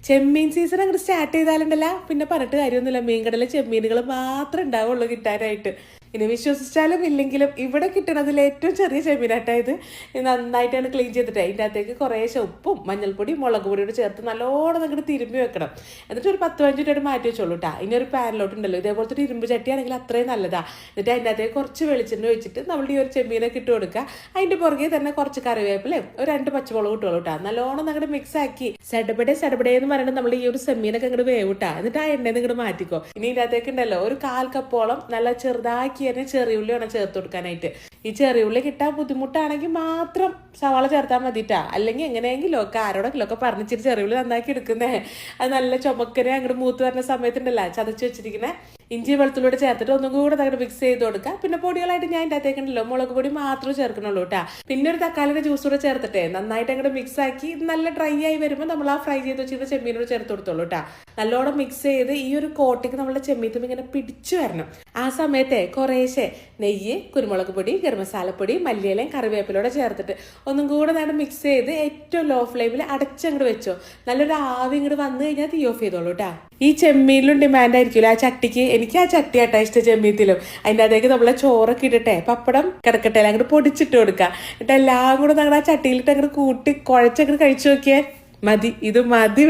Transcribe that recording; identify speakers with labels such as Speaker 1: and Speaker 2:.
Speaker 1: ചെമ്മീൻ season അങ്ങോട്ട് start ചെയ്താലുണ്ടല്ല പിന്നെ പറഞ്ഞിട്ട് കാര്യമൊന്നുമില്ല. മീൻകടലിലെ ചെമ്മീനുകൾ മാത്രമേ ഉണ്ടാവുള്ളൂ കിട്ടാനായിട്ട്. ഇനി വിശ്വസിച്ചാലും ഇല്ലെങ്കിലും ഇവിടെ കിട്ടണതിൽ ഏറ്റവും ചെറിയ ചെമ്മീനാട്ടാ ഇത്. നന്നായിട്ടാണ് ക്ലീൻ ചെയ്തിട്ട് അതിൻ്റെ അകത്തേക്ക് കുറേശ്ശെ ഉപ്പും മഞ്ഞൾപ്പൊടി മുളക് പൊടിയോട് ചേർത്ത് നല്ലോണം അങ്ങോട്ട് തിരുമ്പി വെക്കണം. എന്നിട്ട് ഒരു 10-15 മിനിറ്റ് മാറ്റി വെച്ചോളൂ കേട്ടോ. ഇനി ഒരു പാനിലോട്ടുണ്ടല്ലോ ഇതേപോലത്തെ ഒരു ഇരുമ്പ് ചട്ടിയാണെങ്കിൽ അത്രയും നല്ലതാണ്. എന്നിട്ട് അതിൻ്റെ അകത്തേക്ക് കുറച്ച് വെളിച്ചെണ്ണ ഒഴിച്ചിട്ട് നമ്മളുടെ ഈ ഒരു ചെമ്മീനൊക്കെ ഇട്ട് കൊടുക്കുക. അതിൻ്റെ പുറകെ തന്നെ കുറച്ച് കറിവേപ്പിലയും ഒരു 2 പച്ചമുളക് ഇട്ടോളൂ കേട്ടോ. നല്ലോണം അങ്ങോട്ട് മിക്സ് ആക്കി സടപടേ എന്ന് പറയുന്നത് നമ്മൾ ഈ ഒരു ചെമ്മീനൊക്കെ അങ്ങോട്ട് വേവിട്ടാ. എന്നിട്ട് ആ എണ്ണയിൽ ഇങ്ങോട്ട് മാറ്റിക്കോ. ഇനി ഇതിൻ്റെ അകത്തേക്ക് ഉണ്ടല്ലോ ഒരു 1/4 കപ്പോളം നല്ല ചെറുതാക്കി തന്നെ ചെറിയുള്ളി വേണം ചേർത്ത് കൊടുക്കാനായിട്ട്. ഈ ചെറിയുള്ളി കിട്ടാൻ ബുദ്ധിമുട്ടാണെങ്കിൽ മാത്രം സവാള ചേർത്താൽ മതിട്ടാ. അല്ലെങ്കിൽ എങ്ങനെയെങ്കിലും ഒക്കെ ആരോടെങ്കിലും ഒക്കെ പറഞ്ഞിച്ചിട്ട് ചെറിയുള്ളി നന്നാക്കി എടുക്കുന്നേ. അത് നല്ല ചുമക്കനെ അങ്ങോട്ട് മൂത്ത് വരുന്ന സമയത്തുണ്ടല്ലോ ചതച്ച് വെച്ചിരിക്കുന്ന ഇഞ്ചി വെളുത്തുള്ളിയോടെ ചേർത്തിട്ട് ഒന്നും കൂടെ അങ്ങോട്ട് മിക്സ് ചെയ്ത് കൊടുക്കുക. പിന്നെ പൊടികളായിട്ട് ഞാൻ ഇതിൻ്റെ അകത്തേക്കുണ്ടല്ലോ മുളക് പൊടി മാത്രമേ ചേർക്കണുള്ളൂ കേട്ടാ. പിന്നെ ഒരു തക്കാളിയുടെ ജ്യൂസ് കൂടെ ചേർത്തിട്ടേ നന്നായിട്ട് അങ്ങോട്ട് മിക്സ് ആക്കി നല്ല ഡ്രൈ ആയി വരുമ്പോൾ നമ്മൾ ആ ഫ്രൈ ചെയ്ത് വെച്ചിട്ട് ചെമ്മീനോട് ചേർത്ത് കൊടുത്തോളൂ കേട്ടാ. നല്ലോണം മിക്സ് ചെയ്ത് ഈ ഒരു കോട്ടിക്ക് നമ്മളുടെ ചെമ്മീത്തും ഇങ്ങനെ പിടിച്ചു വരണം. ആ സമയത്തെ കുറേശ്ശെ നെയ്യ്, കുരുമുളക് പൊടി, ഗരം മസാലപ്പൊടി, മല്ലിയിലയും കറിവേപ്പിലോടെ ചേർത്തിട്ട് ഒന്നും കൂടെ നേരം മിക്സ് ചെയ്ത് ഏറ്റവും ലോ ഫ്ലെയിമിൽ അടച്ചങ്ങോട്ട് വെച്ചോ. നല്ലൊരു ആവി ഇങ്ങോട്ട് വന്നു കഴിഞ്ഞാൽ തീ ഓഫ് ചെയ്തോളൂ കേട്ടാ. ഈ ചെമ്മീനിലും ഡിമാൻഡ് ആയിരിക്കുമല്ലോ ആ ചട്ടിക്ക്. എനിക്ക് ആ ചട്ടി ആട്ടാ ഇഷ്ടം ചെമ്മീത്തിലും. അതിൻ്റെ അകത്തേക്ക് നമ്മളെ ചോറൊക്കെ ഇട്ടിട്ടെ പപ്പടം കിടക്കട്ടെ അങ്ങോട്ട് പൊടിച്ചിട്ട് കൊടുക്കുക. എന്നിട്ട് എല്ലാം കൂടെ ഞങ്ങളുടെ ആ ചട്ടിയിലിട്ട് അങ്ങോട്ട് കൂട്ടി കുഴച്ചങ്ങോട്ട് കഴിച്ചു നോക്കിയേ. മതി, ഇത് മതി.